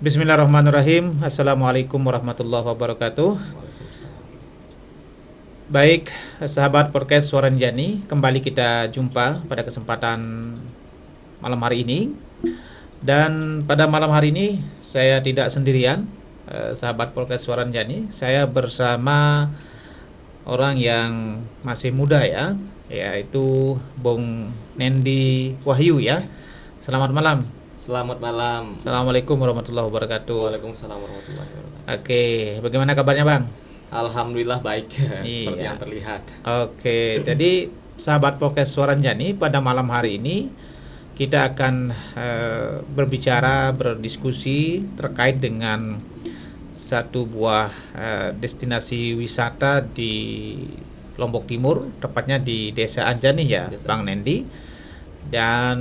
Bismillahirrahmanirrahim. Assalamualaikum warahmatullahi wabarakatuh. Waalaikumsalam. Baik, sahabat podcast Suara Njani, kembali kita jumpa pada kesempatan malam hari ini. Dan pada malam hari ini saya tidak sendirian, sahabat podcast Suara Njani. Saya bersama orang yang masih muda ya, yaitu Bung Nendi Wahyu ya. Selamat malam. Selamat malam. Assalamualaikum warahmatullahi wabarakatuh. Waalaikumsalam warahmatullahi wabarakatuh. Oke, bagaimana kabarnya Bang? Alhamdulillah baik seperti Iya. yang terlihat. Oke, jadi sahabat podcast Suara Njani, pada malam hari ini kita akan berbicara, berdiskusi terkait dengan satu buah destinasi wisata di Lombok Timur, tepatnya di Desa Anjani ya, Bang Nendi. Dan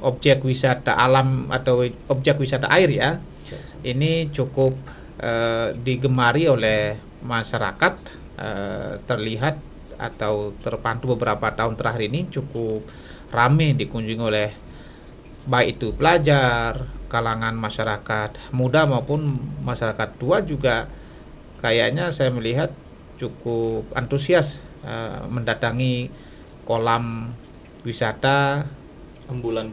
objek wisata alam atau objek wisata air ya, ini cukup digemari oleh masyarakat, terlihat atau terpantau beberapa tahun terakhir ini cukup ramai dikunjungi oleh baik itu pelajar, kalangan masyarakat muda maupun masyarakat tua juga. Kayaknya saya melihat cukup antusias mendatangi kolam wisata Embulan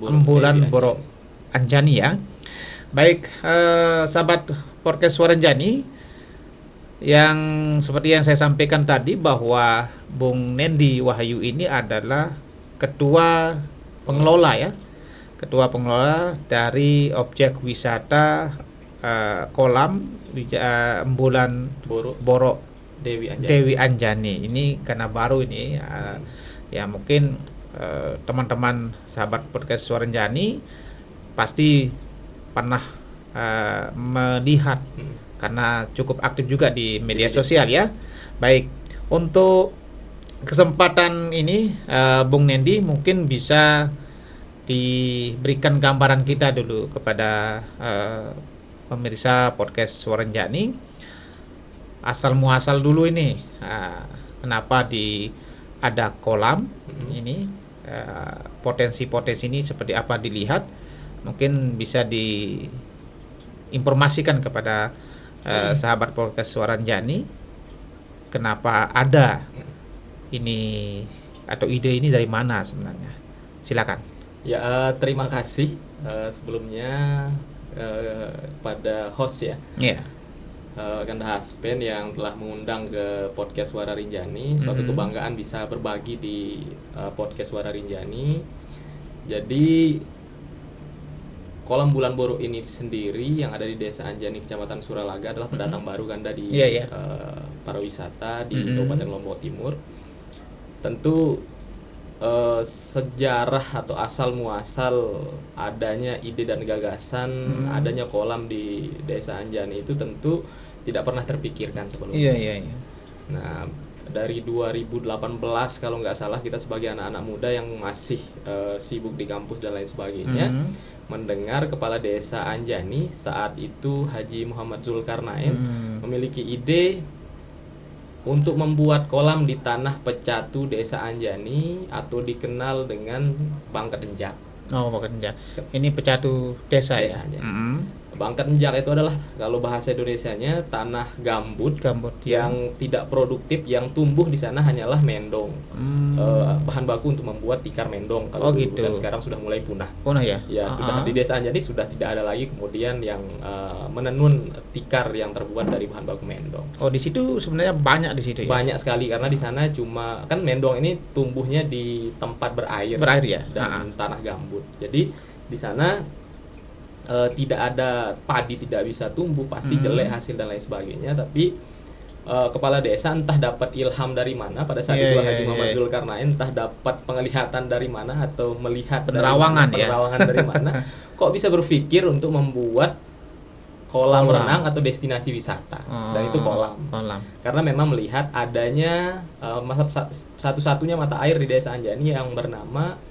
Borok Anjani ya. Baik, sahabat podcast Suara Njani, yang seperti yang saya sampaikan tadi bahwa Bung Nendi Wahyu ini adalah ketua pengelola ya, ketua pengelola dari objek wisata kolam Embulan Borok Dewi Anjani. Ini karena baru ini ya mungkin teman-teman sahabat podcast Suara Njani pasti pernah melihat karena cukup aktif juga di media sosial ya. Baik, untuk kesempatan ini Bung Nendi mungkin bisa diberikan gambaran kita dulu kepada pemirsa podcast Suara Njani, asal muasal dulu ini, kenapa ada kolam ini, potensi-potensi ini seperti apa dilihat, mungkin bisa diinformasikan kepada sahabat podcast Suara Njani, kenapa ada ini atau ide ini dari mana sebenarnya. Silakan. Ya, terima kasih sebelumnya pada host ya. Iya. Ganda Haspen yang telah mengundang ke podcast Suara Rinjani. Suatu kebanggaan bisa berbagi di podcast Suara Rinjani. Jadi kolam Bulan Borok ini sendiri yang ada di Desa Anjani, Kecamatan Suralaga adalah pendatang baru Ganda di pariwisata di Kabupaten Lombok Timur. Tentu sejarah atau asal muasal adanya ide dan gagasan adanya kolam di Desa Anjani itu tentu tidak pernah terpikirkan sebelumnya. Iya. Nah, dari 2018 kalau nggak salah, kita sebagai anak-anak muda yang masih sibuk di kampus dan lain sebagainya, mendengar Kepala Desa Anjani saat itu Haji Muhammad Zulkarnain memiliki ide untuk membuat kolam di tanah pecatu Desa Anjani atau dikenal dengan Bangketenjak. Oh, Bangketenjak. Ini pecatu desa ya. Bangketenjak itu adalah, kalau bahasa Indonesianya, tanah gambut yang tidak produktif, yang tumbuh di sana hanyalah mendong. Bahan baku untuk membuat tikar mendong kalau dulu, gitu. Dan sekarang sudah mulai punah. Punah ya? Ya, sudah di Desa Anjani sudah tidak ada lagi kemudian yang menenun tikar yang terbuat dari bahan baku mendong. Oh, di situ sebenarnya banyak di situ ya? Banyak sekali, karena di sana cuma kan mendong ini tumbuhnya di tempat berair ya? Dan tanah gambut. Jadi di sana tidak ada padi, tidak bisa tumbuh, pasti jelek hasil dan lain sebagainya. Tapi kepala desa entah dapat ilham dari mana pada saat itu, Haji Muhammad Zulkarnain entah dapat penglihatan dari mana atau melihat penerawangan dari mana, kok bisa berpikir untuk membuat kolam renang atau destinasi wisata. Dan itu kolam. Karena memang melihat adanya satu-satunya mata air di Desa Anjani yang bernama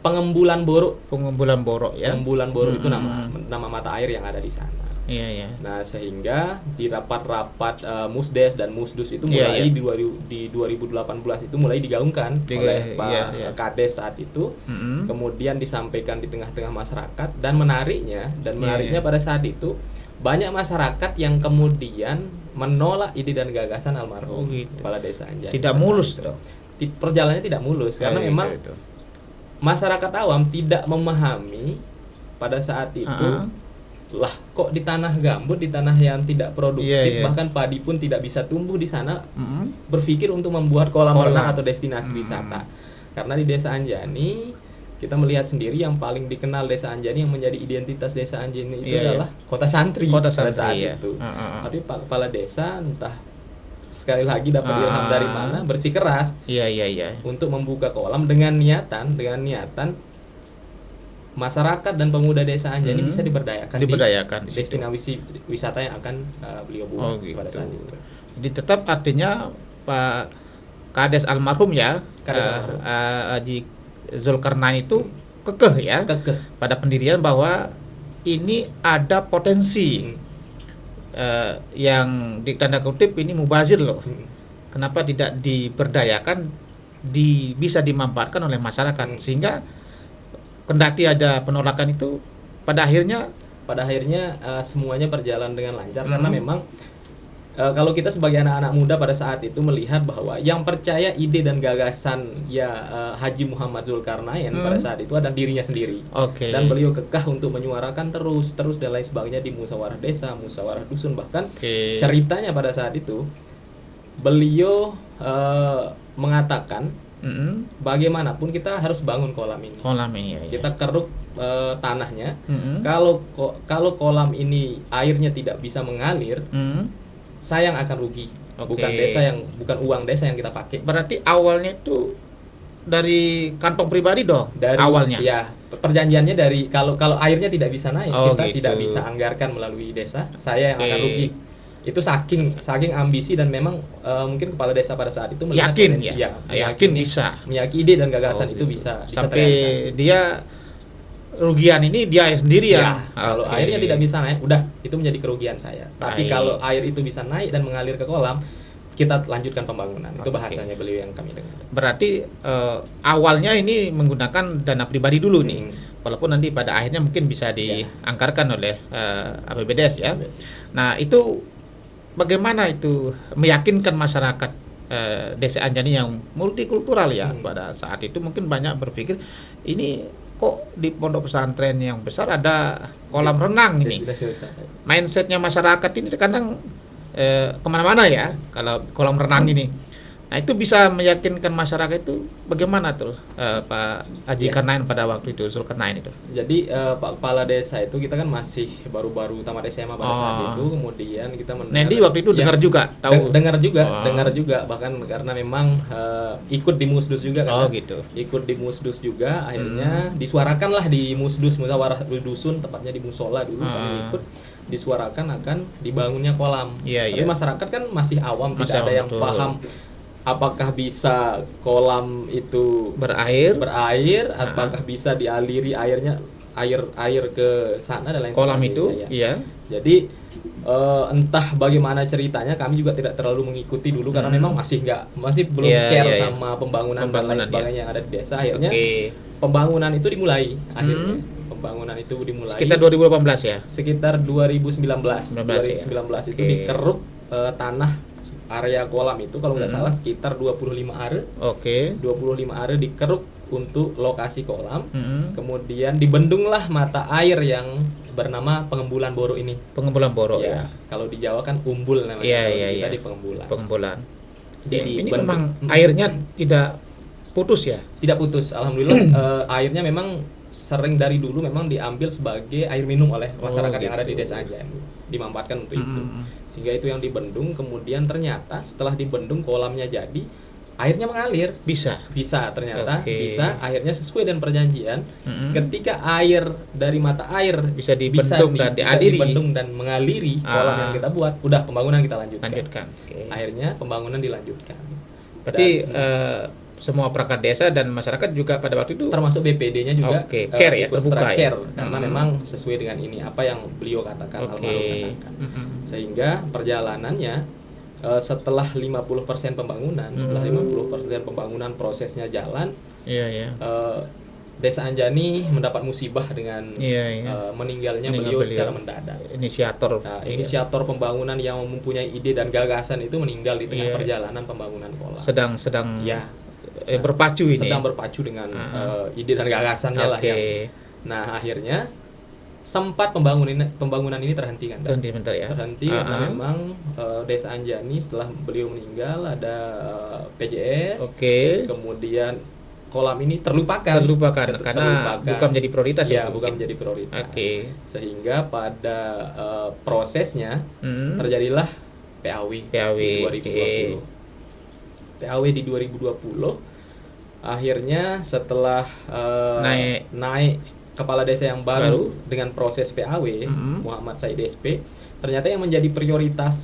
Pengembulan Boro. Pengembulan Boro ya. Pengembulan Boro itu Mm-mm. nama mata air yang ada di sana. Iya ya. Nah, sehingga di rapat-rapat Musdes dan Musdus itu Iya, mulai iya. di 2018 itu mulai digaungkan oleh Pak iya, iya. Kades saat itu. Mm-mm. Kemudian disampaikan di tengah-tengah masyarakat, dan menariknya Iya. pada saat itu banyak masyarakat yang kemudian menolak ide dan gagasan almarhum Oh, gitu. kepala desa Anjani. Tidak pada saat mulus itu. dong. Perjalanannya tidak mulus karena Iya, memang itu. masyarakat awam tidak memahami pada saat itu. Uh-uh. Lah, kok di tanah gambut, di tanah yang tidak produktif, Iya, iya. bahkan padi pun tidak bisa tumbuh di sana, Mm-mm. berpikir untuk membuat kolam Kolam. renang atau destinasi wisata. Karena di Desa Anjani kita melihat sendiri yang paling dikenal Desa Anjani, yang menjadi identitas Desa Anjani itu Iya, iya. adalah kota santri Kota pada santri, saat ya. itu. Uh-uh. Tapi Pak Kepala Desa entah sekali lagi dapat ilham Ah. dari mana, bersikeras Iya iya iya. untuk membuka kolam dengan niatan masyarakat dan pemuda Desa Anjani bisa diberdayakan Diberdayakan di di situ. destinasi wisata yang akan beliau Oh, buat pada gitu. saat itu. Jadi tetap artinya Pak Kades almarhum ya, Kades almarhum. Haji Zulkarnain itu kekeh ya Kekeh. pada pendirian bahwa ini ada potensi yang di tanda kutip ini mubazir loh. Kenapa tidak diberdayakan, bisa dimanfaatkan oleh masyarakat sehingga kendati ada penolakan itu pada akhirnya Semuanya berjalan dengan lancar karena memang kalau kita sebagai anak-anak muda pada saat itu melihat bahwa yang percaya ide dan gagasan Haji Muhammad Zulkarnain pada saat itu adalah dirinya sendiri. Oke. Dan beliau kekeh untuk menyuarakan terus dan lain sebagainya di musyawarah desa, musyawarah dusun, bahkan Oke. ceritanya pada saat itu beliau mengatakan bagaimanapun kita harus bangun kolam ini. Kolam ini ya. Kita keruk tanahnya. Mm-mm. Kalau kolam ini airnya tidak bisa mengalir, saya yang akan rugi. Oke. Bukan uang desa yang kita pakai. Berarti awalnya itu dari kantong pribadi dong. Awalnya. Ya, perjanjiannya dari kalau airnya tidak bisa naik, Oh, kita gitu. tidak bisa anggarkan melalui desa, saya yang akan Oke. rugi. Itu saking ambisi dan memang mungkin kepala desa pada saat itu melihat Yakin potensi, ya. Yakin bisa. meyakini ide dan gagasan Oh, itu gitu. bisa Sampai terrealisasi. dia rugian ini dia sendiri ya. Ya, kalau Oke. airnya tidak bisa naik, udah itu menjadi kerugian saya. Tapi Baik. kalau air itu bisa naik dan mengalir ke kolam, kita lanjutkan pembangunan. Itu Oke. bahasanya beliau yang kami dengar. Berarti awalnya ini menggunakan dana pribadi dulu nih. Walaupun nanti pada akhirnya mungkin bisa dianggarkan oleh APBDes ya. Nah, itu bagaimana itu meyakinkan masyarakat Desa Anjani yang multikultural ya pada saat itu mungkin banyak berpikir ini kok di pondok pesantren yang besar ada kolam renang ini. Mindsetnya masyarakat ini kadang kemana-mana ya kalau kolam renang ini. Nah, itu bisa meyakinkan masyarakat itu bagaimana tuh Pak Haji Karnain pada waktu itu, Zulkarnain itu. Jadi Pak Kepala Desa itu kita kan masih baru-baru tamat SMA pada saat itu, kemudian kita mendengar. Nanti waktu itu dengar juga, tahu. Dengar juga bahkan karena memang ikut di Musdus juga kan. Oh, gitu. Ikut di Musdus juga, akhirnya disuarakanlah di Musdus, musyawarah dusun, tepatnya di musola dulu kami ikut, disuarakan akan dibangunnya kolam. Iya, Tapi iya. masyarakat kan masih awam, Masih tidak ada awam, yang betul. paham apakah bisa kolam itu Berair, apakah bisa dialiri air ke sana dan lain kolam sebagainya, itu, ya. iya. Jadi entah bagaimana ceritanya, kami juga tidak terlalu mengikuti dulu karena memang masih belum Iya, care iya, iya. sama pembangunan dan lain Pembangunan, sebagainya yang ada di desa. Akhirnya Oke. pembangunan itu dimulai. Pembangunan itu dimulai Sekitar 2018 ya. sekitar 2019. 2019 itu Oke. dikeruk tanah area kolam itu kalau nggak salah sekitar 25 are. Oke. 25 are dikeruk untuk lokasi kolam. Mm-mm. Kemudian dibendunglah mata air yang bernama Pengembulan Boro ini. Pengembulan Boro ya. Kalau di Jawa kan umbul namanya. Iya, kalau iya, kita iya. di Pengembulan. Pengembulan. Jadi Ini dibendung. memang airnya tidak putus ya. Tidak putus. Alhamdulillah airnya memang sering dari dulu memang diambil sebagai air minum oleh masyarakat yang ada di gitu. desa Anjani. Dimanfaatkan untuk itu. Mm-mm. Sehingga itu yang dibendung, kemudian ternyata setelah dibendung kolamnya jadi, airnya mengalir. Bisa. Bisa ternyata, Oke. bisa. Akhirnya sesuai dengan perjanjian, Mm-mm. ketika air dari mata air Bisa dibendung dan bisa dialiri. dibendung dan mengaliri kolam yang kita buat, udah pembangunan kita lanjutkan. Lanjutkan. Oke. Akhirnya pembangunan dilanjutkan. Berarti semua perangkat desa dan masyarakat juga pada waktu itu termasuk BPD-nya juga Oke, care ya, ikut terbuka secara ya. care, karena memang sesuai dengan ini apa yang beliau katakan, Oke. almarhum katakan. Mm-mm. Sehingga perjalanannya setelah 50% pembangunan, setelah 50% pembangunan prosesnya jalan, Iya, iya. Desa Anjani mendapat musibah dengan Iya, iya. meninggalnya Meninggal beliau secara beliau. mendadak. Inisiator. Nah, Iya. inisiator pembangunan yang mempunyai ide dan gagasan itu meninggal di tengah Iya. perjalanan pembangunan kolam. sedang Ya, berpacu ini. sedang berpacu dengan ide dan gagasannya lah Oke. yang. Nah, akhirnya sempat pembangunan ini terhentikan. Berhenti bentar ya. Terhenti karena memang Desa Anjani setelah beliau meninggal ada PJS. Oke. Kemudian kolam ini terlupakan Karena bukan menjadi prioritas ya, mungkin. bukan menjadi prioritas. Oke. Sehingga pada prosesnya Mm. terjadilah PAW PAW, di 2020. PAW di 2020 akhirnya setelah naik kepala desa yang baru dengan proses PAW, Muhammad Said SP, ternyata yang menjadi prioritas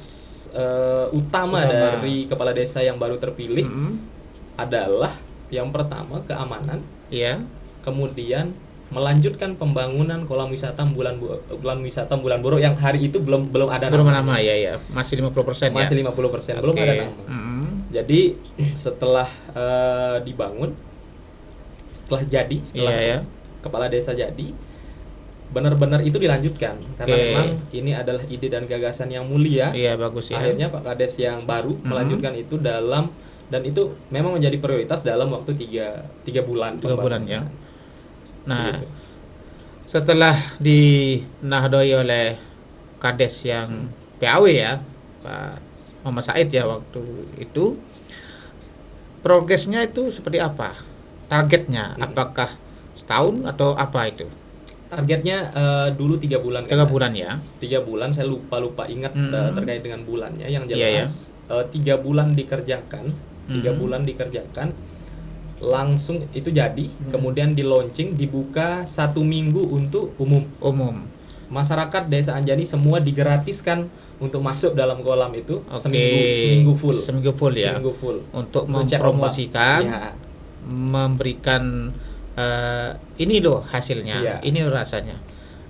utama dari kepala desa yang baru terpilih adalah yang pertama keamanan, Iya. kemudian melanjutkan pembangunan kolam wisata Bulan Boro yang hari itu belum ada nama ya, masih 50% ya. Masih 50%, belum ada nama. Jadi setelah dibangun, setelah kepala desa jadi, benar-benar itu dilanjutkan karena memang ini adalah ide dan gagasan yang mulia. Iya, bagus ya. Akhirnya Pak Kades yang baru melanjutkan itu dan itu memang menjadi prioritas dalam waktu 3 bulan. 3 bulan ya. Nah, begitu. Setelah dinahdoi oleh Kades yang PAW ya, Pak Muhammad Said ya waktu itu, progresnya itu seperti apa? Targetnya apakah setahun atau apa itu? Targetnya dulu 3 bulan. 3 bulan ya. 3 bulan, saya lupa ingat terkait dengan bulannya. Yang jelas 3 bulan dikerjakan, 3 bulan dikerjakan, langsung itu jadi, kemudian di launching, dibuka 1 minggu untuk umum. Masyarakat Desa Anjani semua digratiskan untuk masuk dalam kolam itu. Seminggu full ya. Seminggu full. Untuk mempromosikan, memberikan ini loh hasilnya, ini loh rasanya.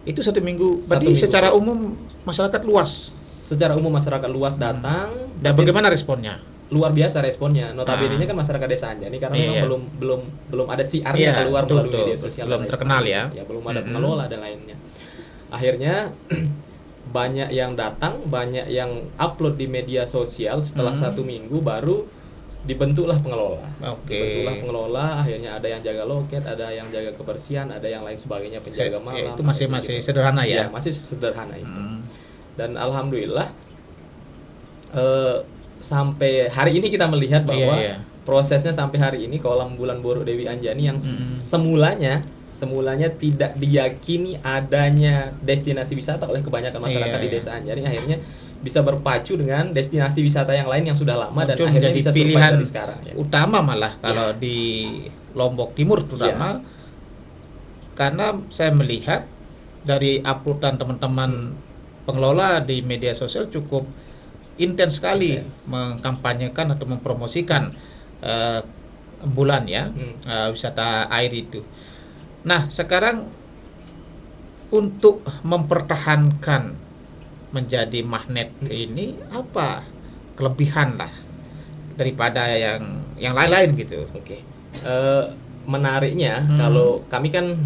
Itu 1 minggu. Berarti secara umum masyarakat luas. Secara umum masyarakat luas datang. Dan bagaimana responnya? Luar biasa responnya. Notabene-nya kan masyarakat Desa Anjani karena memang belum ada siarnya keluar melalui media sosial. Belum terkenal ya. Ya, belum ada pengelola dan lainnya. Akhirnya banyak yang datang, banyak yang upload di media sosial. Setelah 1 minggu baru dibentuklah pengelola. Dibentuklah pengelola, akhirnya ada yang jaga loket, ada yang jaga kebersihan, ada yang lain sebagainya, penjaga malam. Itu masih sederhana ya? Ya, masih sederhana itu. Dan alhamdulillah sampai hari ini kita melihat bahwa prosesnya sampai hari ini kolam Bulan Boro Dewi Anjani yang semulanya tidak diyakini adanya destinasi wisata oleh kebanyakan masyarakat di Desa Anjani, akhirnya bisa berpacu dengan destinasi wisata yang lain yang sudah lama dan akhirnya bisa pilihan dari sekarang utama malah kalau di Lombok Timur terutama. Karena saya melihat dari uploadan teman-teman pengelola di media sosial cukup intens sekali mengkampanyekan atau mempromosikan bulan wisata air itu. Nah, sekarang untuk mempertahankan menjadi magnet ini apa kelebihan lah daripada yang lain-lain gitu? Oke. Menariknya kalau kami kan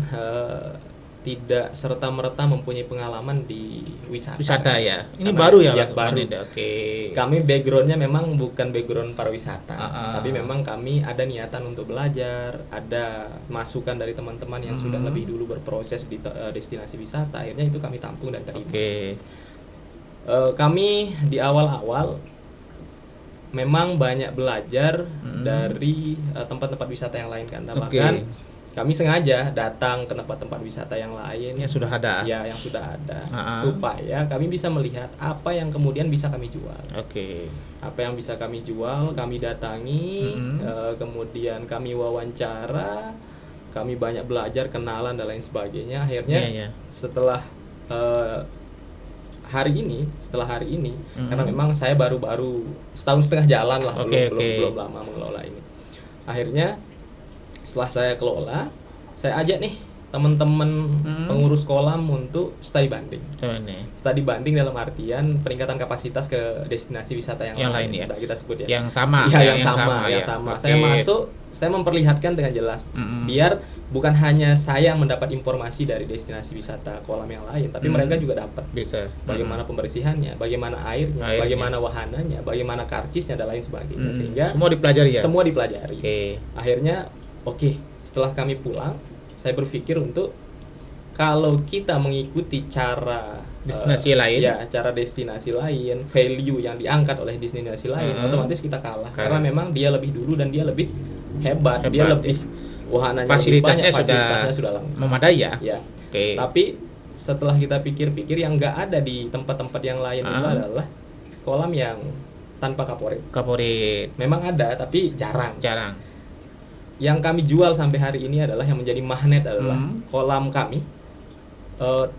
tidak serta-merta mempunyai pengalaman di wisata ya. Ini baru ya, baru. Oke. Kami backgroundnya memang bukan background pariwisata, tapi memang kami ada niatan untuk belajar, ada masukan dari teman-teman yang sudah lebih dulu berproses di destinasi wisata, akhirnya itu kami tampung dan terima. Kami di awal-awal memang banyak belajar dari tempat-tempat wisata yang lain kan, bahkan kami sengaja datang ke tempat-tempat wisata yang lain yang sudah ada, yang sudah ada, supaya kami bisa melihat apa yang kemudian bisa kami jual. Apa yang bisa kami jual, kami datangi, kemudian kami wawancara, kami banyak belajar, kenalan dan lain sebagainya. Akhirnya setelah hari ini, karena memang saya baru 1,5 tahun jalan lah, belum lama mengelola ini. Akhirnya setelah saya kelola, saya ajak nih teman-teman pengurus kolam untuk studi banding. Studi banding dalam artian peningkatan kapasitas ke destinasi wisata yang lain ya. Kita sebut ya. Yang sama. Ya, yang sama. Okay. Saya masuk, saya memperlihatkan dengan jelas biar bukan hanya saya yang mendapat informasi dari destinasi wisata kolam yang lain, tapi mereka juga dapat. Bisa. Bagaimana pembersihannya, bagaimana airnya, bagaimana wahananya, bagaimana karcisnya dan lain sebagainya. Sehingga semua dipelajari ya. Semua dipelajari. Okay. Akhirnya setelah kami pulang, saya berpikir untuk kalau kita mengikuti cara destinasi lain, cara destinasi lain, value yang diangkat oleh destinasi lain, otomatis kita kalah. Karena memang dia lebih dulu dan dia lebih hebat. Dia lebih wahananya fasilitasnya lebih banyak, sudah memadai ya. Okay. Tapi setelah kita pikir-pikir, yang nggak ada di tempat-tempat yang lain itu adalah kolam yang tanpa kaporit. Memang ada, tapi jarang. Yang kami jual sampai hari ini adalah yang menjadi magnet adalah kolam kami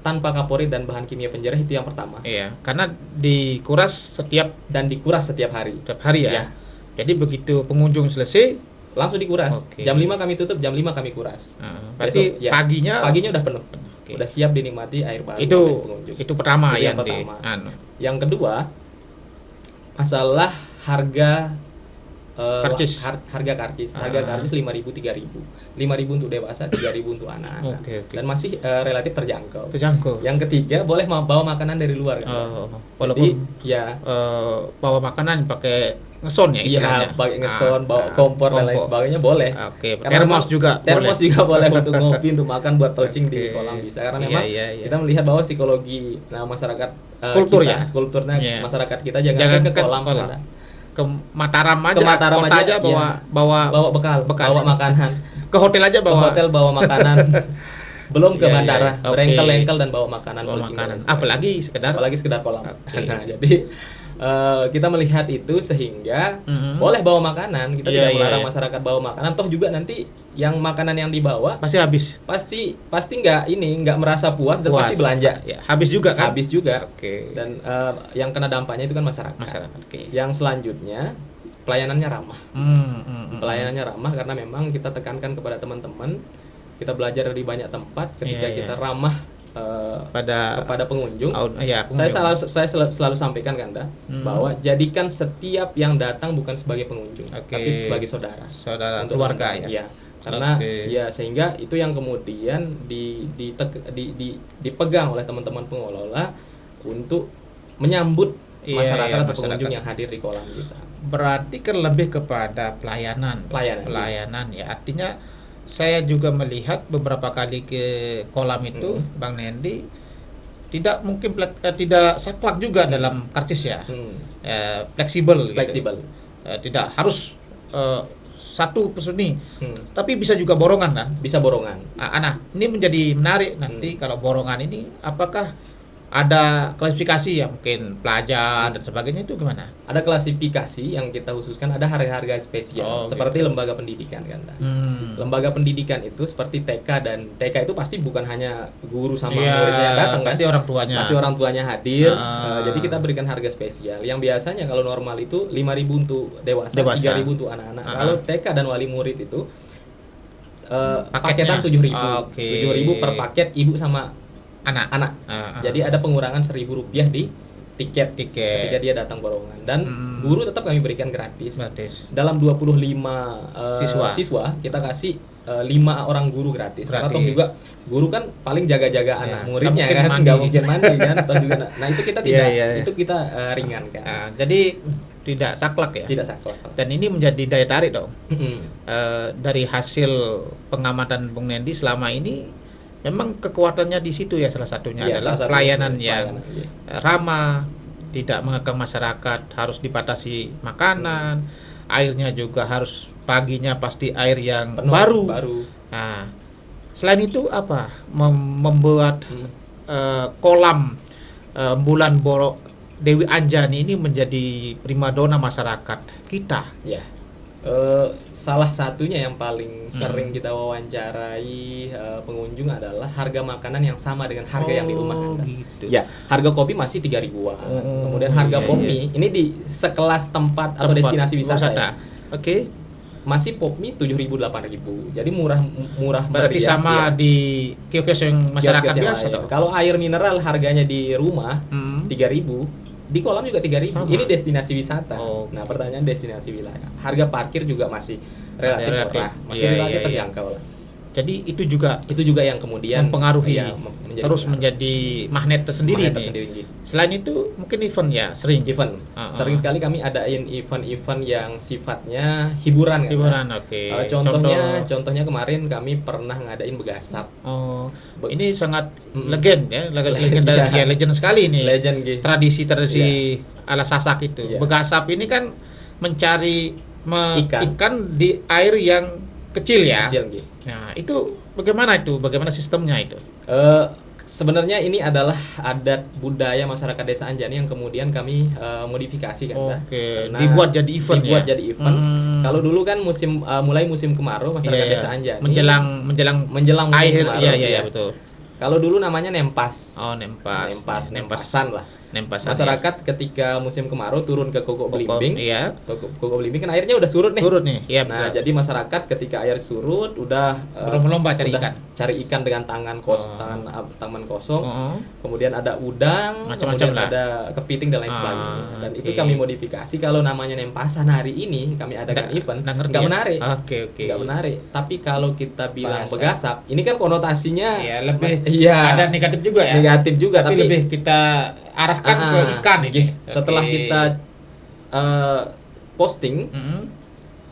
tanpa kaporit dan bahan kimia penjerah, itu yang pertama. Iya, karena dikuras setiap hari. Setiap hari ya. Jadi begitu pengunjung selesai langsung dikuras. Jam 5 kami tutup, jam 5 kami kuras. Berarti besok, paginya udah penuh. Udah siap dinikmati air baru pengunjung. Itu pertama yang pertama. Yang kedua, masalah harga karcis. Harga karcis 5.000 3.000 untuk dewasa, 3.000 untuk anak-anak. Dan masih relatif terjangkau. Yang ketiga, boleh bawa makanan dari luar kan. Walaupun bawa makanan pakai ngeson ya istilahnya. Iya, pakai ngeson, bawa kompor dan lain sebagainya boleh. Termos juga boleh untuk ngopi, untuk makan, buat pelcing di kolam bisa. Karena memang kita melihat bahwa psikologi masyarakat kulturnya masyarakat kita jangan ke kolam. Ke Mataram aja bawa bekal. Bawa makanan. Ke hotel aja bawa makanan. Belum ke bandara, berengkel-engkel dan bawa makanan. Apalagi sekedar kolam. Nah, jadi kita melihat itu sehingga boleh bawa makanan. Kita tidak melarang masyarakat bawa makanan. Toh juga nanti yang makanan yang dibawa pasti habis. Pasti nggak merasa puas dan pasti belanja. Habis juga kan? Habis juga. Dan yang kena dampaknya itu kan masyarakat. Yang selanjutnya, pelayanannya ramah. Pelayanannya ramah karena memang kita tekankan kepada teman-teman, kita belajar dari banyak tempat ketika kita ramah kepada pengunjung. Saya selalu sampaikan Kanda bahwa jadikan setiap yang datang bukan sebagai pengunjung, tapi sebagai saudara untuk keluarga ya. Karena sehingga itu yang kemudian dipegang oleh teman-teman pengelola untuk menyambut masyarakat atau pengunjung yang hadir di kolam kita. Berarti kan lebih kepada pelayanan ya. Artinya saya juga melihat beberapa kali ke kolam itu, Bang Nendi, tidak mungkin tidak saklek juga dalam karcis ya. Fleksibel. Tidak harus satu persuni, tapi bisa juga borongan kan? Bisa borongan. Ini menjadi menarik nanti kalau borongan ini, apakah ada klasifikasi yang mungkin pelajar dan sebagainya, itu gimana? Ada klasifikasi yang kita khususkan, ada harga-harga spesial seperti lembaga pendidikan kan. Lembaga pendidikan itu seperti TK, dan TK itu pasti bukan hanya guru sama muridnya yang datang, pasti orang tuanya hadir. Jadi kita berikan harga spesial yang biasanya kalau normal itu 5.000 untuk dewasa. 3.000 untuk anak-anak. Kalau TK dan wali murid itu paketan 7.000. 7.000 per paket ibu sama anak. Jadi ada pengurangan Rp1.000 di tiket ketika dia datang borongan, dan guru tetap kami berikan gratis. Dalam 25 siswa kita kasih 5 orang guru gratis. Karena toh juga guru kan paling jaga-jaga anak muridnya kan, nggak mungkin mandi kan. Toh juga, nah itu kita tidak itu kita ringankan. Jadi tidak saklek ya. Tidak saklek. Dan ini menjadi daya tarik dong. Dari hasil pengamatan Bung Nendi selama ini, memang kekuatannya di situ ya, salah satunya adalah pelayanan yang ramah, tidak mengekang masyarakat, harus dibatasi makanan, airnya juga harus paginya pasti air yang baru. Nah, selain itu apa? Membuat kolam Bulan Boro Dewi Anjani ini menjadi primadona masyarakat kita. Ya. Salah satunya yang paling sering kita wawancarai pengunjung adalah harga makanan yang sama dengan harga yang di rumah Anda. Gitu. Ya, harga kopi masih 3.000-an. Kemudian harga kopi ini di sekelas tempat atau destinasi wisata. Ya. masih pop mie 7.000 8.000. Jadi murah Berarti meriah, sama iya. di kios-kios yang masyarakat Kios-kios yang biasa lain. dong. Kalau air mineral harganya di rumah Hmm. 3.000, di kolam juga 3.000. Sama. Ini destinasi wisata. Oh. Nah, pertanyaan destinasi wilayah. Harga parkir juga masih relatif relatif. murah, masih Iya, relatif iya, iya. terjangkau lah. Jadi itu juga Itu juga yang kemudian mempengaruhi, ya, terus menjadi magnet tersendiri magnet nih. tersendiri. Selain itu mungkin event ya sering. Event. Uh-uh. Sering sekali kami adain event-event yang sifatnya hiburan kan. Hiburan, oke. Contohnya kemarin kami pernah ngadain begasap. Oh, Be- ini sangat Mm. legend ya, legend Iya. ya, legend sekali ini. Legend gitu. Tradisi ala Sasak itu. Iya. Begasap ini kan mencari Ikan. ikan di air yang kecil ya. Kecil gitu. Nah, itu bagaimana itu? Bagaimana sistemnya itu? Sebenarnya ini adalah adat budaya masyarakat Desa Anjani yang kemudian kami modifikasi kan, Mbak. Oke, Karena dibuat jadi event dibuat ya. jadi event. Hmm. Kalau dulu kan mulai musim kemarau masyarakat Iya, iya. Desa Anjani menjelang menjelang musim air, kemarau, iya ya. betul. Kalau dulu namanya nempas. Oh, nempas. Nempasan lah. Nempasan. Masyarakat ketika musim kemarau turun ke Koko Belimbing. Iya. Koko Belimbing kan airnya udah surut nih. Turut nih. Iya, Nah, betul. jadi masyarakat ketika air surut udah Berlomba cari udah ikan. cari ikan dengan tangan tangan kosong. Oh. Kemudian ada udang, Macam-macam kemudian lah. ada kepiting dan lain Ah, sebagainya. Dan oke. itu kami modifikasi. Kalau namanya nempasan hari ini kami adakan event, nggak nggak menarik. Oke. Nggak menarik. Tapi kalau kita bilang Begasap. begasap, ini kan konotasinya Ya, lebih iya, ada negatif juga ya. negatif juga, tapi lebih kita arahkan ke ikan ini. Setelah Oke. kita posting Mm-mm.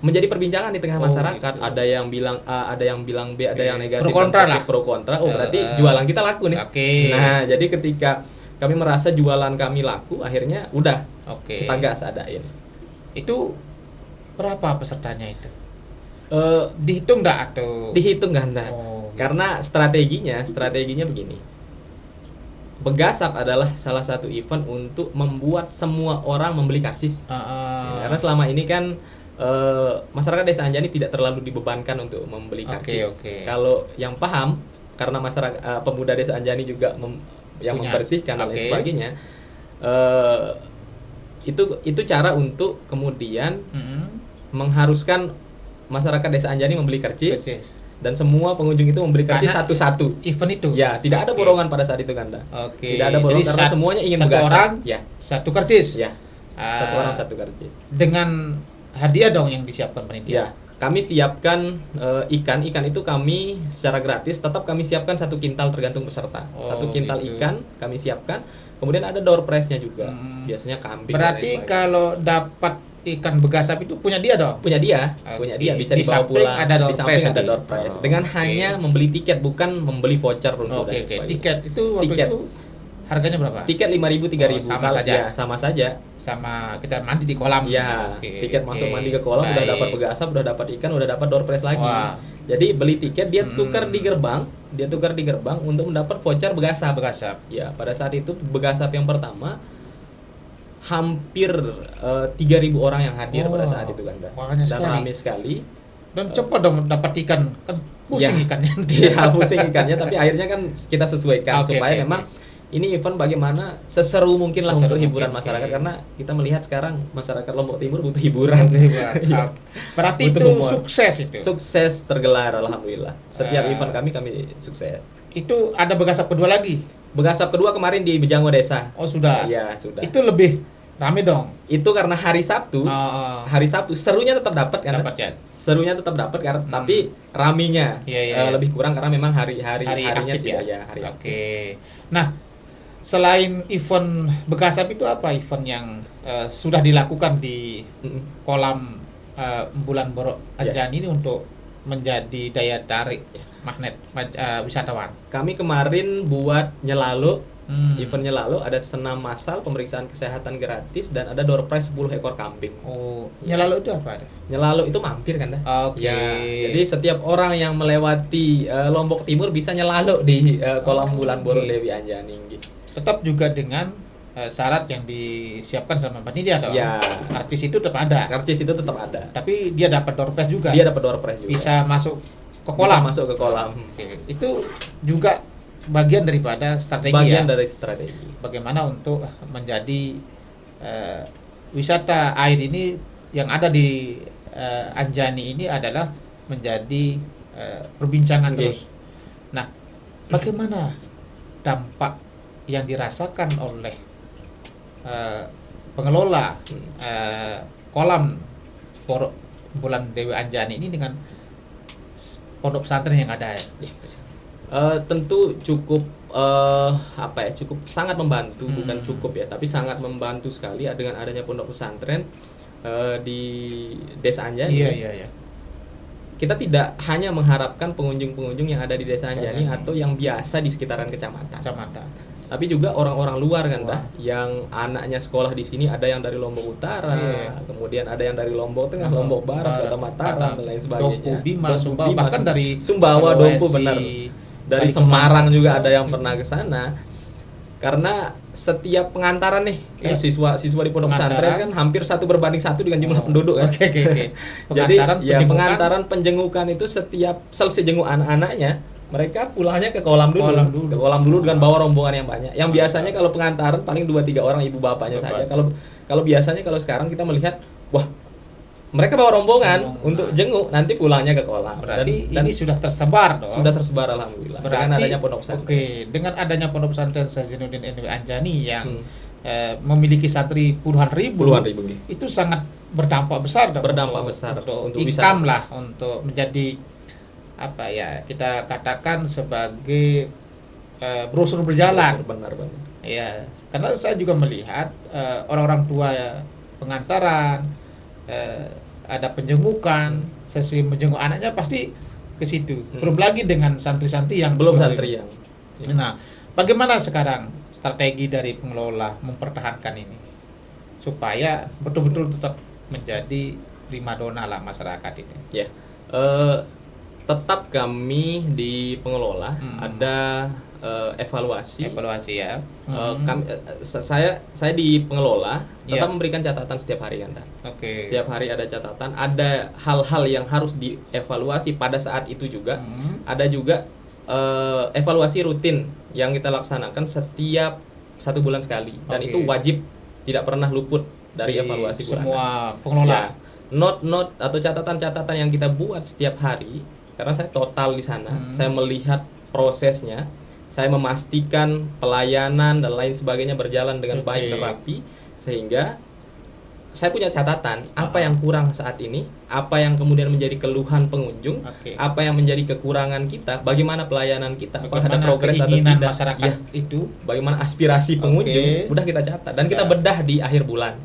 menjadi perbincangan di tengah Oh, masyarakat. gitu. Ada yang bilang A, ada yang bilang B, ada Oke. yang negatif, Pro kontra dan lah. pro kontra. Oh, berarti Eh, jualan kita laku nih. Oke. Nah, jadi ketika kami merasa jualan kami laku, akhirnya udah Oke. kita gas adain. Itu berapa pesertanya itu? Eh, Dihitung nggak atau? dihitung ganda. Oh, Karena strateginya begini. Begasap adalah salah satu event untuk membuat semua orang membeli karcis. Karena selama ini kan masyarakat Desa Anjani tidak terlalu dibebankan untuk membeli karcis. Oke. Kalau yang paham, karena masyarakat pemuda Desa Anjani juga yang Punya. membersihkan dan lain Oke. sebagainya, itu cara untuk kemudian Mm-mm. mengharuskan masyarakat Desa Anjani membeli karcis. Persis. Dan semua pengunjung itu membeli karcis Karena satu-satu. Event itu. Ya, tidak ada Oke. borongan pada saat itu Ganda. Oke. Tidak ada borongan Jadi karena semuanya ingin satu begasap. orang Ya, satu karcis. ya. Satu Ah, orang satu karcis. Dengan hadiah dong yang disiapkan panitia. Ya, kami siapkan ikan. Ikan itu kami secara gratis. Tetap kami siapkan 1 kintal tergantung peserta. Oh, 1 kintal gitu. ikan kami siapkan. Kemudian ada door prize-nya juga. Hmm. Biasanya kambing. dan lain Berarti sebagainya. kalau dapat ikan begasap itu punya dia dong. punya dia, Oke. punya dia bisa Di dibawa samping pulang. ada door Di samping prize ada tadi. door prize. Oh, Dengan oke. hanya membeli tiket, bukan membeli voucher untuk dan Oke, sebagainya. tiket itu waktu Tiket. itu harganya berapa? Tiket 5.000 3.000. Oh, sama Kalau- saja. Ya, sama saja. Sama kita mandi di kolam. Ya, Oke, tiket oke. masuk mandi ke kolam udah Baik. dapat begasap, udah dapat ikan, udah dapat door prize lagi. Wah. Jadi beli tiket dia Hmm. tukar di gerbang, untuk mendapat voucher begasap. Begasap. Ya, pada saat itu begasap yang pertama hampir 3.000 orang yang hadir pada saat itu kan. Banyak Dan sekali. ramai sekali. Dan cepat dong dapat ikan. Kan pusing Ya. ikannya. Dia pusing ikannya, tapi akhirnya kan kita sesuaikan Oke, supaya oke, memang ini event bagaimana seseru mungkin lah Seseru untuk hiburan mungkin, masyarakat, oke. karena kita melihat sekarang masyarakat Lombok Timur butuh hiburan. Iya. Berarti Butuh itu humor. sukses itu. Sukses tergelar, alhamdulillah. Setiap Eh. event kami sukses. Itu ada begasap kedua lagi. Begasap kedua kemarin di Bejango Desa. Oh, sudah. Iya, sudah. Itu lebih rame dong. Itu karena hari Sabtu. Oh, Hari Sabtu serunya tetap dapat kan? dapat ya. Serunya tetap dapat karena tapi raminya Iya, iya, iya. lebih kurang karena memang harinya aktif tidak ya. hari aktif. Oke. Nah, selain event begasap itu apa event yang sudah dilakukan di Mm-mm. kolam Bulan Borok Ya. Anjani ini untuk menjadi daya tarik magnet wisatawan? Kami kemarin buat nyelalu, Hmm. event nyelalu ada senam massal, pemeriksaan kesehatan gratis dan ada door prize 10 ekor kambing. Oh, Ya. nyelalu itu apa? Nyelalu itu mampir kan dah? Oke. Ya, jadi setiap orang yang melewati Lombok Timur bisa nyelalu di kolam Oke. Bulan Borok Dewi Anjani gitu. Tetap juga dengan syarat yang disiapkan sama panitia dong. Ya. Artis itu tetap ada, Karcis itu tetap ada. tapi dia dapat door prize juga. Dia dapat door prize juga. bisa masuk ke Bisa kolam. masuk ke kolam. Oke. Itu juga bagian daripada strategi Bagian ya. dari strategi. Bagaimana untuk menjadi wisata air ini yang ada di Anjani ini adalah menjadi perbincangan Oke. terus. Nah, bagaimana dampak yang dirasakan oleh pengelola kolam Pondok Bulan Dewi Anjani ini dengan pondok pesantren yang ada ya? Tentu cukup cukup sangat membantu, bukan cukup ya, tapi sangat membantu sekali dengan adanya pondok pesantren di Desa Anjani. Iya. Kita tidak hanya mengharapkan pengunjung-pengunjung yang ada di Desa Anjani atau yang biasa di sekitaran kecamatan, tapi juga orang-orang luar kan, Dah, yang anaknya sekolah di sini, ada yang dari Lombok Utara, kemudian ada yang dari Lombok Tengah, Lombok Barat, Kota Mataram dan lain sebagainya. Dompu Bima, Sumbawa, bahkan dari Sumbawa, Dompu, Sulawesi, benar. Dari Semarang juga ada yang pernah ke sana. Karena setiap pengantaran nih, kan siswa di pondok pesantren kan hampir 1:1 dengan jumlah penduduk kan. Oke. Jadi pengantaran penjengukan itu setiap selesai jenguk anak-anaknya, mereka pulangnya ke kolam dulu dengan bawa rombongan yang banyak. Yang biasanya kalau pengantaran paling 2-3 orang ibu bapaknya saja. Kalau biasanya kalau sekarang kita melihat, wah, mereka bawa rombongan untuk jenguk, nanti pulangnya ke kolam. Berarti ini sudah tersebar dong. Sudah tersebar, alhamdulillah. Berarti, dengan adanya pondok pesantren. dengan adanya pondok pesantren Zainuddin NW Anjani yang memiliki santri puluhan ribu, itu sangat berdampak besar dong. Berdampak besar untuk income lah, untuk menjadi apa ya, kita katakan sebagai brosur berjalan. Benar. Ya, karena saya juga melihat orang-orang tua pengantaran, ada penjengukan, sesi menjenguk anaknya pasti ke situ. Belum lagi dengan santri-santri yang belum santri yang. Nah, bagaimana sekarang strategi dari pengelola mempertahankan ini supaya betul-betul tetap menjadi primadona lah masyarakat ini? Ya, tetap kami di pengelola ada evaluasi ya. Saya di pengelola tetap memberikan catatan setiap hari, kan. Setiap hari ada catatan, ada hal-hal yang harus dievaluasi pada saat itu juga. Ada juga evaluasi rutin yang kita laksanakan setiap 1 bulan sekali, dan itu wajib, tidak pernah luput dari evaluasi semua pengelola. Note atau catatan-catatan yang kita buat setiap hari, karena saya total di sana, saya melihat prosesnya, saya memastikan pelayanan dan lain sebagainya berjalan dengan baik dan rapi, sehingga saya punya catatan apa yang kurang saat ini, apa yang kemudian menjadi keluhan pengunjung, apa yang menjadi kekurangan kita, bagaimana pelayanan kita, apakah ada progres atau tidak, masyarakat itu, bagaimana aspirasi pengunjung, udah kita catat dan kita bedah di akhir bulan.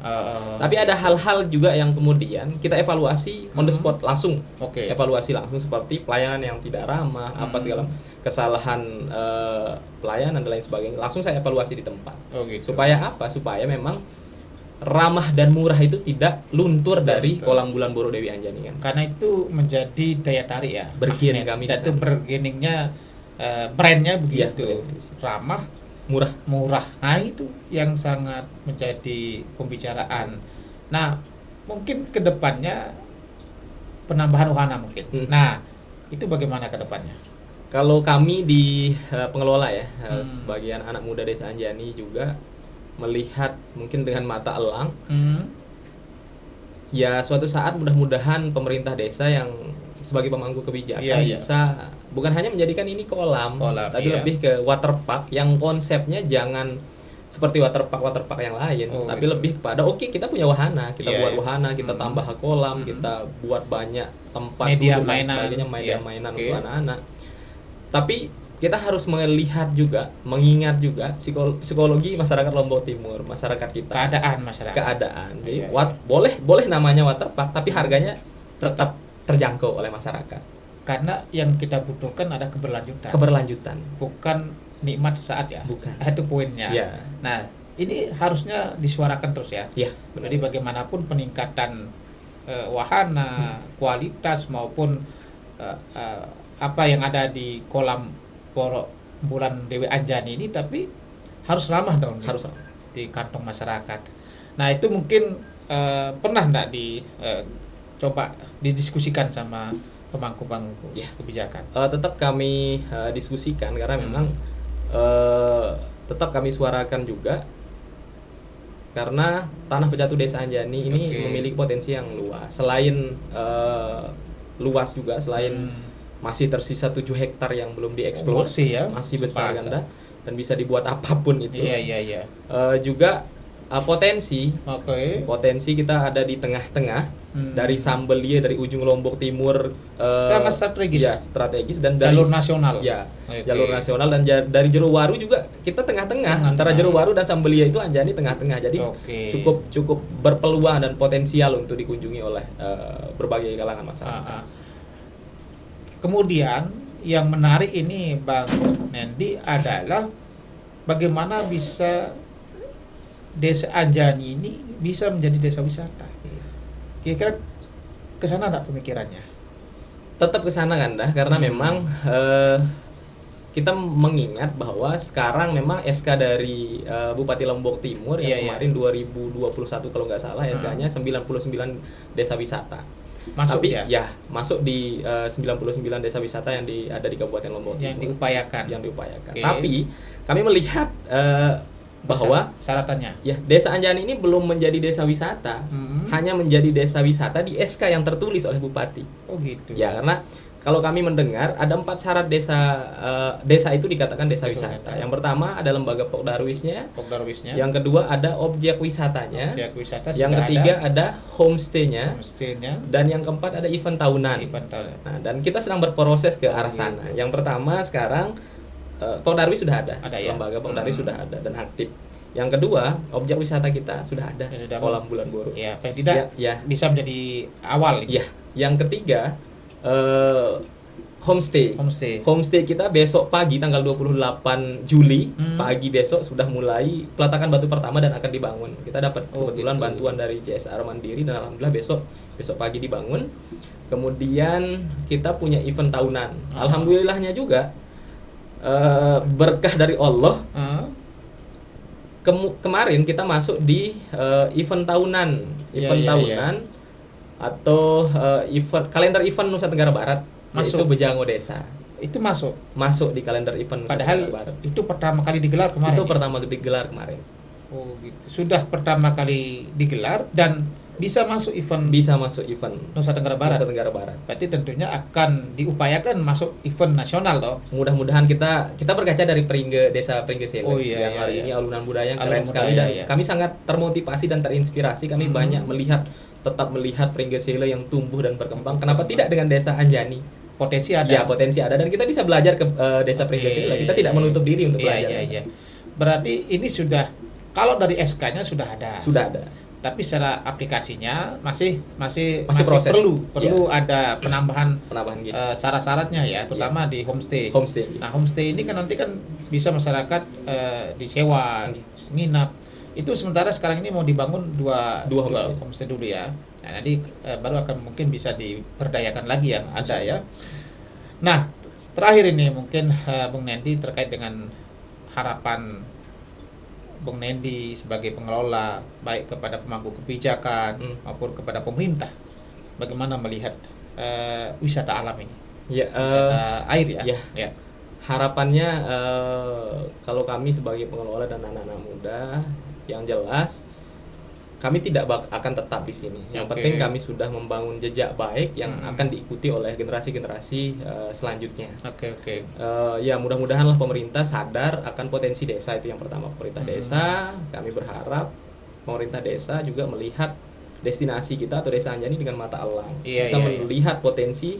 Tapi ada hal-hal juga yang kemudian kita evaluasi on the spot langsung, evaluasi langsung, seperti pelayanan yang tidak ramah, apa segala kesalahan pelayanan dan lain sebagainya, langsung saya evaluasi di tempat. Supaya apa? Supaya memang ramah dan murah itu tidak luntur dari kolam bulan Boro Dewi Anjani, kan. Karena itu menjadi daya tarik ya. Bergening kami. Dan itu bergeningnya brandnya begitu. Ramah, murah. Nah, itu yang sangat menjadi pembicaraan. Nah, mungkin kedepannya penambahan wahana mungkin. Nah, itu bagaimana kedepannya? Kalau kami di pengelola ya, sebagian anak muda Desa Anjani juga melihat mungkin dengan mata elang, ya suatu saat mudah-mudahan pemerintah desa yang sebagai pemangku kebijakan bisa bukan hanya menjadikan ini kolam tapi lebih ke waterpark yang konsepnya jangan seperti waterpark yang lain, tapi lebih kepada kita punya wahana, kita buat wahana, kita tambah kolam, kita buat banyak tempat media dan mainan, sebagainya, mainan untuk anak-anak. Tapi kita harus melihat juga, mengingat juga psikologi masyarakat Lombok Timur, masyarakat kita, keadaan. Jadi boleh namanya waterpark, tapi harganya tetap terjangkau oleh masyarakat. Karena yang kita butuhkan ada keberlanjutan. Bukan nikmat sesaat ya. Bukan. Itu poinnya. Nah, ini harusnya disuarakan terus ya. Jadi bagaimanapun peningkatan wahana, kualitas maupun apa yang ada di kolam Pondok Bulan Dewi Anjani ini, tapi harus ramah dong, di kantong masyarakat. Nah, itu mungkin pernah enggak coba didiskusikan sama pemangku-pemangku kebijakan? Tetap kami diskusikan, karena memang tetap kami suarakan juga, karena tanah Pecatu Desa Anjani ini Oke. memiliki potensi yang luas. Selain luas juga, selain masih tersisa 7 hektar yang belum dieksplor, Masih ya, masih masih besar basah. ganda dan bisa dibuat apapun itu. Iya. Juga potensi Oke. kita ada di tengah-tengah dari Sambelie, dari ujung Lombok Timur, Sangat strategis. ya strategis, dan dari Jalur nasional. ya Oke. jalur nasional, dan dari Jerowaru juga kita tengah-tengah, antara Jerowaru dan Sambelie itu Anjani tengah-tengah, jadi Oke. cukup berpeluang dan potensial untuk dikunjungi oleh berbagai kalangan masyarakat. Kemudian yang menarik ini Bang Nendi adalah bagaimana bisa Desa Anjani ini bisa menjadi desa wisata. Kira-kira ke sana enggak pemikirannya? Tetap ke sana kan dah, karena memang kita mengingat bahwa sekarang memang SK dari Bupati Lombok Timur yang kemarin 2021 kalau nggak salah, SK-nya 99 desa wisata. Masuk Tapi ya? masuk di 99 desa wisata yang ada di Kabupaten Lombok Yang Timur. diupayakan. Oke. Tapi kami melihat bahwa syaratannya ya desa Anjani ini belum menjadi desa wisata, hanya menjadi desa wisata di SK yang tertulis oleh Bupati. Oh gitu. Ya, karena kalau kami mendengar ada 4 syarat desa itu dikatakan desa wisata. Yang pertama ada lembaga Pokdarwisnya. Yang kedua ada objek wisatanya. Yang ketiga ada homestay-nya. Dan yang keempat ada event tahunan. Nah, dan kita sedang berproses ke arah sana. Yang pertama sekarang Pokdarwis sudah ada, lembaga Pokdarwis sudah ada dan aktif. Yang kedua, objek wisata kita sudah ada, kolam Bulan Boru. Ya, tidak bisa menjadi awal. Ya, yang ketiga homestay. Homestay kita besok pagi tanggal 28 Juli pagi besok sudah mulai peletakan batu pertama dan akan dibangun. Kita dapat kebetulan bantuan dari CSR Mandiri dan alhamdulillah besok pagi dibangun. Kemudian kita punya event tahunan. Alhamdulillahnya juga berkah dari Allah. Kemarin kita masuk di event tahunan, atau kalender event Nusa Tenggara Barat, yaitu Bejango Desa. Itu masuk di kalender event Nusa Tenggara Barat. Itu pertama kali digelar kemarin. Oh gitu. Sudah pertama kali digelar dan bisa masuk event Nusa Tenggara Barat. Berarti tentunya akan diupayakan masuk event nasional loh. Mudah-mudahan kita berkaca dari Desa Pringge Sele yang hari ini alunan budaya yang keren sekali, dan kami sangat termotivasi dan terinspirasi. Kami banyak tetap melihat Pringge Sele yang tumbuh dan berkembang. Kenapa tidak dengan Desa Anjani? Potensi ada. Ya, potensi ada, dan kita bisa belajar ke Desa Pringge Sele. Kita tidak menutup diri untuk belajar. Berarti ini sudah, kalau dari SK-nya sudah ada. Tapi secara aplikasinya masih proses. perlu ada penambahan syarat-syaratnya ya, terutama di homestay. Nah, homestay ini kan nanti kan bisa masyarakat disewa, nginap. Itu sementara sekarang ini mau dibangun dua homestay dulu ya. Nah, nanti baru akan mungkin bisa diberdayakan lagi yang ada ya. Nah, terakhir ini mungkin Bung Nendi terkait dengan harapan Bung Nendi sebagai pengelola, baik kepada pemangku kebijakan maupun kepada pemerintah, bagaimana melihat wisata alam ini, wisata air ya. Harapannya kalau kami sebagai pengelola dan anak-anak muda, yang jelas kami tidak akan tetap di sini. Yang penting kami sudah membangun jejak baik yang akan diikuti oleh generasi-generasi selanjutnya. Ya, mudah-mudahanlah pemerintah sadar akan potensi desa, itu yang pertama. Pemerintah desa, kami berharap pemerintah desa juga melihat destinasi kita atau Desa Anjani dengan mata elang. Bisa melihat potensi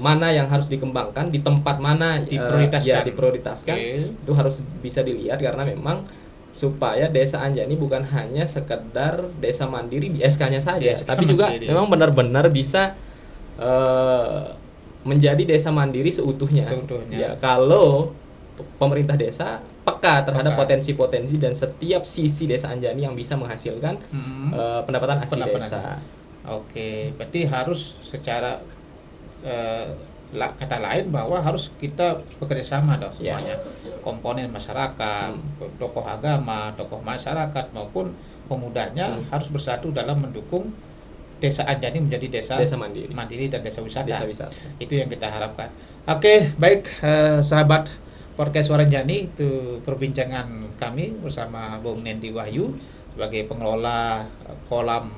mana yang harus dikembangkan, di tempat mana diprioritaskan. Itu harus bisa dilihat, karena memang supaya Desa Anjani bukan hanya sekedar desa mandiri di SK-nya saja, tapi juga memang benar-benar bisa menjadi desa mandiri seutuhnya. Ya, kalau pemerintah desa peka terhadap potensi-potensi dan setiap sisi Desa Anjani yang bisa menghasilkan pendapatan asli desa. Berarti harus secara kata lain bahwa harus kita bekerja sama dong semuanya, komponen masyarakat, tokoh agama, tokoh masyarakat maupun pemudanya harus bersatu dalam mendukung Desa Anjani menjadi desa mandiri dan desa wisata. Itu yang kita harapkan. Baik sahabat Podcast Waranjani, itu perbincangan kami bersama Bung Nendi Wahyu sebagai pengelola kolam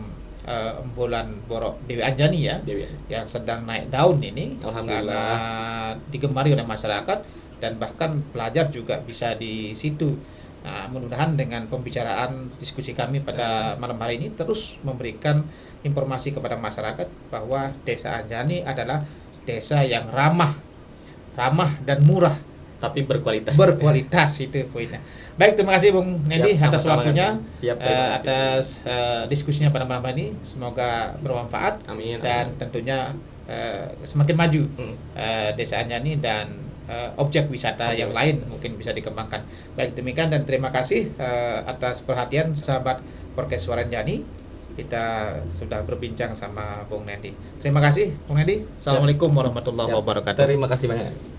Embulan Borok Dewi Anjani ya, Dewi. yang sedang naik daun ini, Alhamdulillah. sangat digemari oleh masyarakat dan bahkan pelajar juga bisa di situ. Nah, mudah-mudahan dengan pembicaraan diskusi kami pada malam hari ini terus memberikan informasi kepada masyarakat bahwa Desa Anjani adalah desa yang ramah dan murah, Tapi berkualitas. itu poinnya. Baik, terima kasih Bung Nendi Siap, atas sama-sama, waktunya, Siap, terima kasih. atas diskusinya pada malam hari ini. Semoga bermanfaat Amin. dan tentunya semakin maju Hmm. Desa Anjani dan objek wisata yang lain mungkin bisa dikembangkan. Baik, demikian dan terima kasih atas perhatian sahabat Podcast Waranjani. Kita sudah berbincang sama Bung Nendi. Terima kasih Bung Nendi. Assalamualaikum warahmatullahi Siap. wabarakatuh. Terima kasih banyak.